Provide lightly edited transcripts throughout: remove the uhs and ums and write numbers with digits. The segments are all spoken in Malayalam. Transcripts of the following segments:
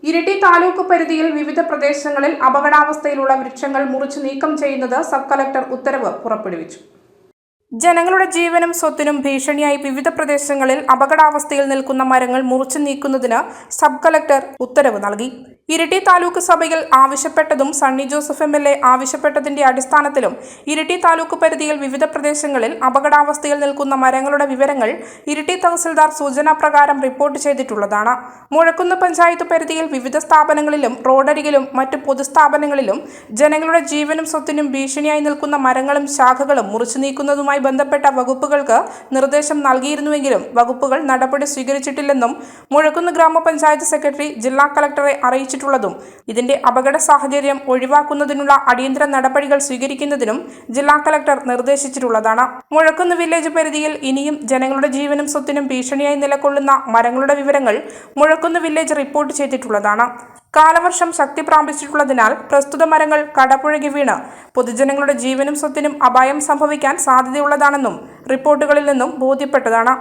ഇരിട്ടി താലൂക്ക് പരിധിയിൽ വിവിധ പ്രദേശങ്ങളിൽ അപകടാവസ്ഥയിലുള്ള വൃക്ഷങ്ങൾ മുറിച്ചു നീക്കം ചെയ്യുന്നത് സബ് കളക്ടർ ഉത്തരവ് പുറപ്പെടുവിച്ചു. ജനങ്ങളുടെ ജീവനും സ്വത്തിനും ഭീഷണിയായി വിവിധ പ്രദേശങ്ങളിൽ അപകടാവസ്ഥയിൽ നിൽക്കുന്ന മരങ്ങൾ മുറിച്ചു നീക്കുന്നതിന് സബ് കളക്ടർ ഉത്തരവ് നൽകി. ഇരിട്ടി താലൂക്ക് സഭയിൽ ആവശ്യപ്പെട്ടതും സണ്ണി ജോസഫ് MLA ആവശ്യപ്പെട്ടതിന്റെ അടിസ്ഥാനത്തിലും ഇരിട്ടി താലൂക്ക് പരിധിയിൽ വിവിധ പ്രദേശങ്ങളിൽ അപകടാവസ്ഥയിൽ നിൽക്കുന്ന മരങ്ങളുടെ വിവരങ്ങൾ ഇരിട്ടി തഹസിൽദാർ സൂചനാപ്രകാരം റിപ്പോർട്ട് ചെയ്തിട്ടുള്ളതാണ്. മുഴക്കുന്ന് പഞ്ചായത്ത് പരിധിയിൽ വിവിധ സ്ഥാപനങ്ങളിലും റോഡരികിലും മറ്റു പൊതുസ്ഥാപനങ്ങളിലും ജനങ്ങളുടെ ജീവനും സ്വത്തിനും ഭീഷണിയായി നിൽക്കുന്ന മരങ്ങളും ശാഖകളും മുറിച്ചു നീക്കുന്നതുമായി ബന്ധപ്പെട്ട വകുപ്പുകൾക്ക് നിർദ്ദേശം നൽകിയിരുന്നുവെങ്കിലും വകുപ്പുകൾ നടപടി സ്വീകരിച്ചിട്ടില്ലെന്നും മുഴക്കുന്ന് ഗ്രാമപഞ്ചായത്ത് സെക്രട്ടറി ജില്ലാ കളക്ടറെ അറിയിച്ചിട്ടുള്ളതും ഇതിന്റെ അപകട സാഹചര്യം ഒഴിവാക്കുന്നതിനുള്ള അടിയന്തര നടപടികൾ സ്വീകരിക്കുന്നതിനും ജില്ലാ കളക്ടർ നിർദ്ദേശിച്ചിട്ടുള്ളതാണ്. മുഴക്കുന്ന് വില്ലേജ് പരിധിയിൽ ഇനിയും ജനങ്ങളുടെ ജീവനും സ്വത്തിനും ഭീഷണിയായി നിലകൊള്ളുന്ന മരങ്ങളുടെ വിവരങ്ങൾ മുഴക്കുന്ന് വില്ലേജ് റിപ്പോർട്ട് ചെയ്തിട്ടുള്ളതാണ്. കാലവർഷം ശക്തി പ്രാപിച്ചിട്ടുള്ളതിനാൽ പ്രസ്തുത മരങ്ങൾ കടപുഴകി വീണ് പൊതുജനങ്ങളുടെ ജീവനും സ്വത്തിനും അപായം സംഭവിക്കാൻ സാധ്യതയുള്ളതാണെന്നും റിപ്പോർട്ടുകളിൽ നിന്നും ബോധ്യപ്പെട്ടതാണ്.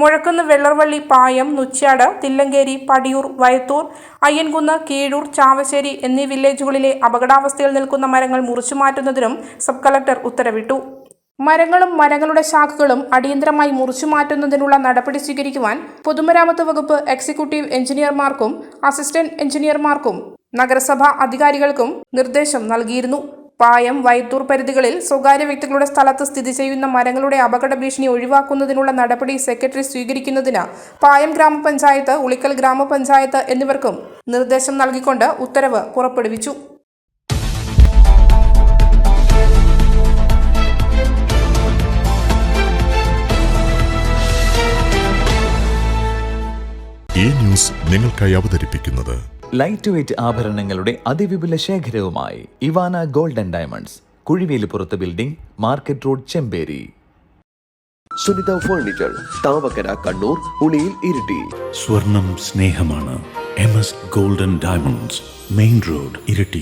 മുഴക്കുന്ന് വെള്ളർവള്ളി, പായം, നുച്ച്യാട്, തില്ലങ്കേരി, പടിയൂർ, വയത്തൂർ, അയ്യൻകുന്ന്, കീഴൂർ, ചാവശ്ശേരി എന്നീ വില്ലേജുകളിലെ അപകടാവസ്ഥയിൽ നിൽക്കുന്ന മരങ്ങൾ മുറിച്ചു മാറ്റുന്നതിനും സബ് കളക്ടർ ഉത്തരവിട്ടു. മരങ്ങളും മരങ്ങളുടെ ശാഖകളും അടിയന്തരമായി മുറിച്ചു മാറ്റുന്നതിനുള്ള നടപടി സ്വീകരിക്കുവാൻ പൊതുമരാമത്ത് വകുപ്പ് എക്സിക്യൂട്ടീവ് എഞ്ചിനീയർമാർക്കും അസിസ്റ്റന്റ് എഞ്ചിനീയർമാർക്കും നഗരസഭാ അധികാരികൾക്കും നിർദ്ദേശം നൽകിയിരുന്നു. പായം, വയത്തൂർ പരിധികളിൽ സ്വകാര്യ വ്യക്തികളുടെ സ്ഥലത്ത് സ്ഥിതി ചെയ്യുന്ന മരങ്ങളുടെ അപകട ഭീഷണി ഒഴിവാക്കുന്നതിനുള്ള നടപടി സെക്രട്ടറി സ്വീകരിക്കുന്നതിന് പായം ഗ്രാമപഞ്ചായത്ത്, ഉളിക്കൽ ഗ്രാമപഞ്ചായത്ത് എന്നിവർക്കും നിർദ്ദേശം നൽകിക്കൊണ്ട് ഉത്തരവ് പുറപ്പെടുവിച്ചു. ഈ ന്യൂസ് നിങ്ങൾക്കായി അവതരിപ്പിക്കുന്നത് ലൈറ്റ് വെയ്റ്റ് ആഭരണങ്ങളുടെ അതിവിപുല ശേഖരവുമായി ഇവാന ഗോൾഡ് ആൻഡ് ഡയമണ്ട്സ്, കുഴിവേലിപ്പുറത്ത് building, market road, Chemperi. Sunitha furniture, Thavakkara, Kannur, Uliyil, Iritty. സ്വർണം സ്നേഹമാണ്. MS gold and diamonds, main road, Iritty.